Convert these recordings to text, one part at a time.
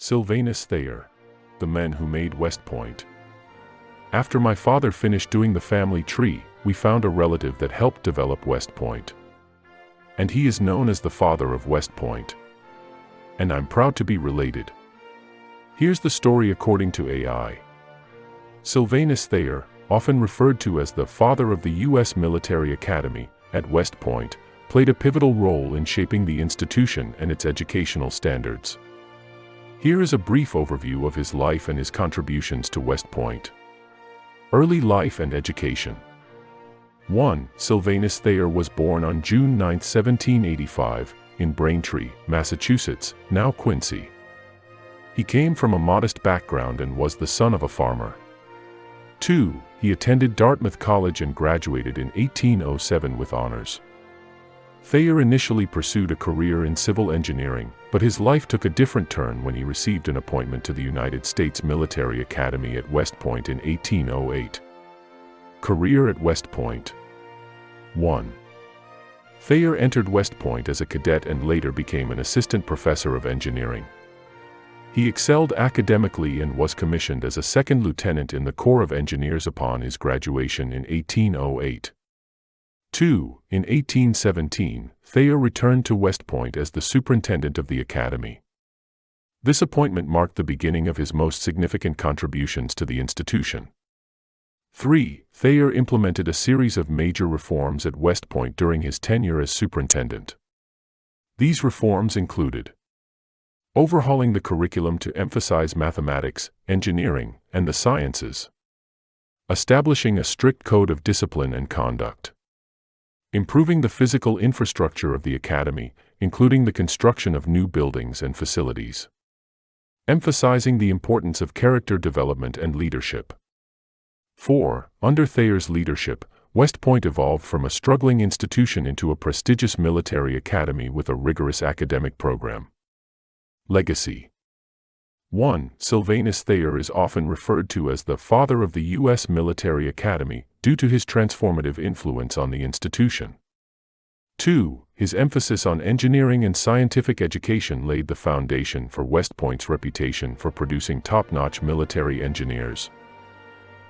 Sylvanus Thayer, the men who made West Point. After my father finished doing the family tree, we found a relative that helped develop West Point. And he is known as the father of West Point. And I'm proud to be related. Here's the story according to AI. Sylvanus Thayer, often referred to as the father of the U.S. Military Academy at West Point, played a pivotal role in shaping the institution and its educational standards. Here is a brief overview of his life and his contributions to West Point. Early life and education. 1. Sylvanus Thayer was born on June 9, 1785, in Braintree, Massachusetts, now Quincy. He came from a modest background and was the son of a farmer. 2. He attended Dartmouth College and graduated in 1807 with honors. Thayer initially pursued a career in civil engineering, but his life took a different turn when he received an appointment to the United States Military Academy at West Point in 1808. Career at West Point. 1. Thayer entered West Point as a cadet and later became an assistant professor of engineering. He excelled academically and was commissioned as a second lieutenant in the Corps of Engineers upon his graduation in 1808. 2. In 1817, Thayer returned to West Point as the superintendent of the academy. This appointment marked the beginning of his most significant contributions to the institution. 3. Thayer implemented a series of major reforms at West Point during his tenure as superintendent. These reforms included overhauling the curriculum to emphasize mathematics, engineering, and the sciences, establishing a strict code of discipline and conduct, improving the physical infrastructure of the academy, including the construction of new buildings and facilities, emphasizing the importance of character development and leadership. 4. Under Thayer's leadership, West Point evolved from a struggling institution into a prestigious military academy with a rigorous academic program. Legacy. 1. Sylvanus Thayer is often referred to as the father of the U.S. Military Academy due to his transformative influence on the institution. 2. His emphasis on engineering and scientific education laid the foundation for West Point's reputation for producing top-notch military engineers.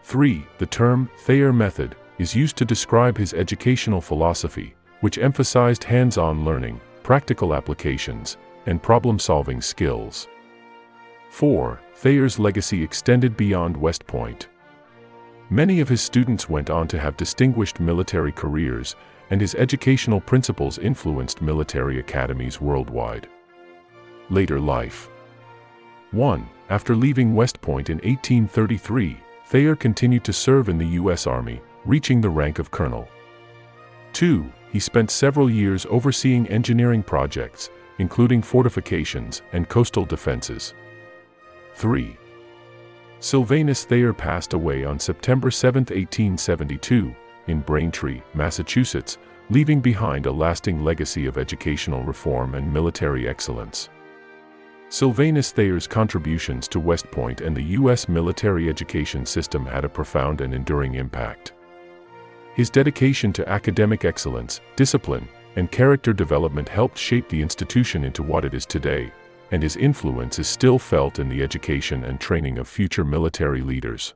3. The term Thayer method is used to describe his educational philosophy, which emphasized hands-on learning, practical applications, and problem-solving skills. 4. Thayer's legacy extended beyond West Point. Many of his students went on to have distinguished military careers, and his educational principles influenced military academies worldwide. Later life. 1. After leaving West Point in 1833, Thayer continued to serve in the U.S. Army, reaching the rank of colonel. 2. He spent several years overseeing engineering projects, including fortifications and coastal defenses. 3. Sylvanus Thayer passed away on September 7, 1872, in Braintree, Massachusetts, leaving behind a lasting legacy of educational reform and military excellence. Sylvanus Thayer's contributions to West Point and the U.S. military education system had a profound and enduring impact. His dedication to academic excellence, discipline, and character development helped shape the institution into what it is today, and his influence is still felt in the education and training of future military leaders.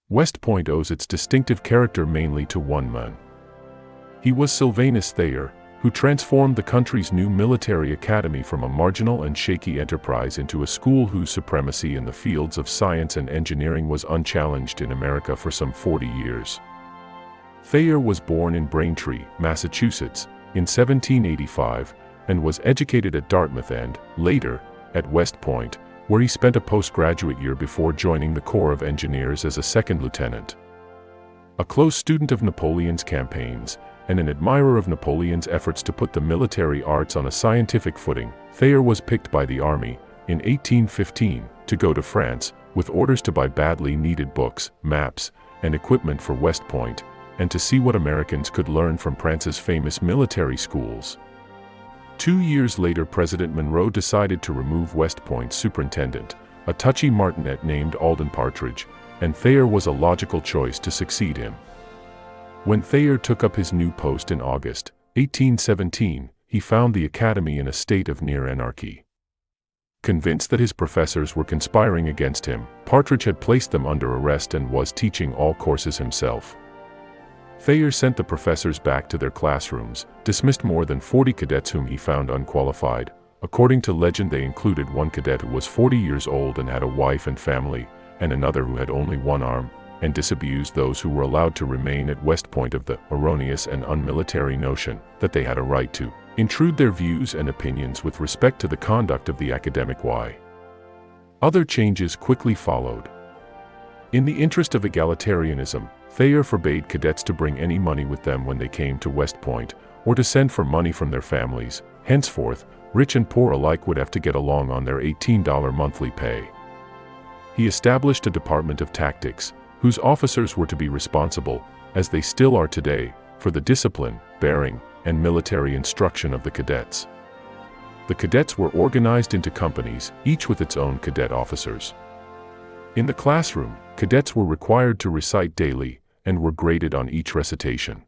West Point owes its distinctive character mainly to one man. He was Sylvanus Thayer, who transformed the country's new military academy from a marginal and shaky enterprise into a school whose supremacy in the fields of science and engineering was unchallenged in America for some 40 years. Thayer was born in Braintree, Massachusetts, in 1785, and was educated at Dartmouth and, later, at West Point, where he spent a postgraduate year before joining the Corps of Engineers as a second lieutenant. A close student of Napoleon's campaigns, and an admirer of Napoleon's efforts to put the military arts on a scientific footing, Thayer was picked by the army, in 1815, to go to France, with orders to buy badly needed books, maps, and equipment for West Point, and to see what Americans could learn from France's famous military schools. 2 years later, President Monroe decided to remove West Point's superintendent, a touchy martinet named Alden Partridge, and Thayer was a logical choice to succeed him. When Thayer took up his new post in August 1817, he found the academy in a state of near anarchy. Convinced that his professors were conspiring against him, Partridge had placed them under arrest and was teaching all courses himself. Thayer sent the professors back to their classrooms, dismissed more than 40 cadets whom he found unqualified. According to legend, they included one cadet who was 40 years old and had a wife and family, and another who had only one arm, and disabused those who were allowed to remain at West Point of the erroneous and unmilitary notion that they had a right to intrude their views and opinions with respect to the conduct of the academic Y. Other changes quickly followed. In the interest of egalitarianism, Thayer forbade cadets to bring any money with them when they came to West Point, or to send for money from their families. Henceforth, rich and poor alike would have to get along on their $18 monthly pay. He established a department of tactics, whose officers were to be responsible, as they still are today, for the discipline, bearing, and military instruction of the cadets. The cadets were organized into companies, each with its own cadet officers. In the classroom, cadets were required to recite daily, and were graded on each recitation.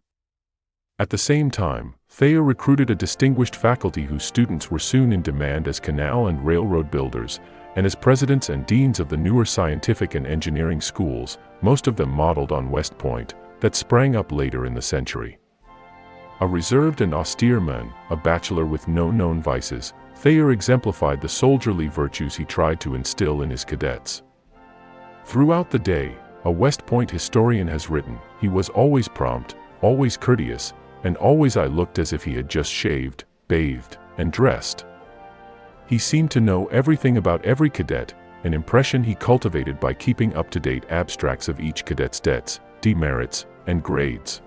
At the same time, Thayer recruited a distinguished faculty whose students were soon in demand as canal and railroad builders, and as presidents and deans of the newer scientific and engineering schools, most of them modeled on West Point, that sprang up later in the century. A reserved and austere man, a bachelor with no known vices, Thayer exemplified the soldierly virtues he tried to instill in his cadets. Throughout the day, a West Point historian has written, he was always prompt, always courteous, and always I looked as if he had just shaved, bathed, and dressed. He seemed to know everything about every cadet, an impression he cultivated by keeping up-to-date abstracts of each cadet's debts, demerits, and grades.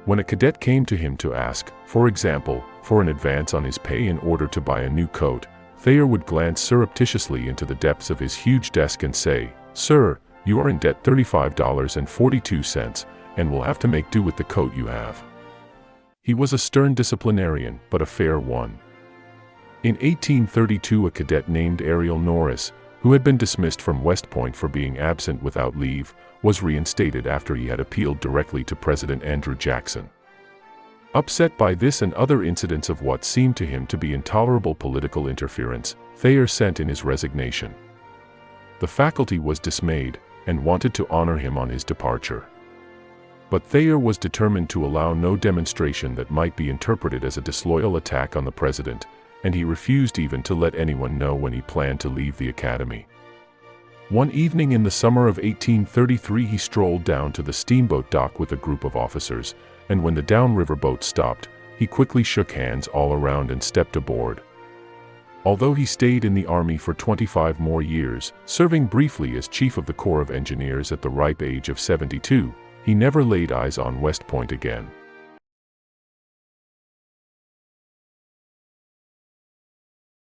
When a cadet came to him to ask, for example, for an advance on his pay in order to buy a new coat, Thayer would glance surreptitiously into the depths of his huge desk and say, "Sir, you are in debt $35.42, and will have to make do with the coat you have." He was a stern disciplinarian, but a fair one. In 1832, a cadet named Ariel Norris, who had been dismissed from West Point for being absent without leave, was reinstated after he had appealed directly to President Andrew Jackson. Upset by this and other incidents of what seemed to him to be intolerable political interference, Thayer sent in his resignation. The faculty was dismayed, and wanted to honor him on his departure. But Thayer was determined to allow no demonstration that might be interpreted as a disloyal attack on the president, and he refused even to let anyone know when he planned to leave the academy. One evening in the summer of 1833 he strolled down to the steamboat dock with a group of officers, and when the downriver boat stopped, he quickly shook hands all around and stepped aboard. Although he stayed in the Army for 25 more years, serving briefly as Chief of the Corps of Engineers at the ripe age of 72, he never laid eyes on West Point again.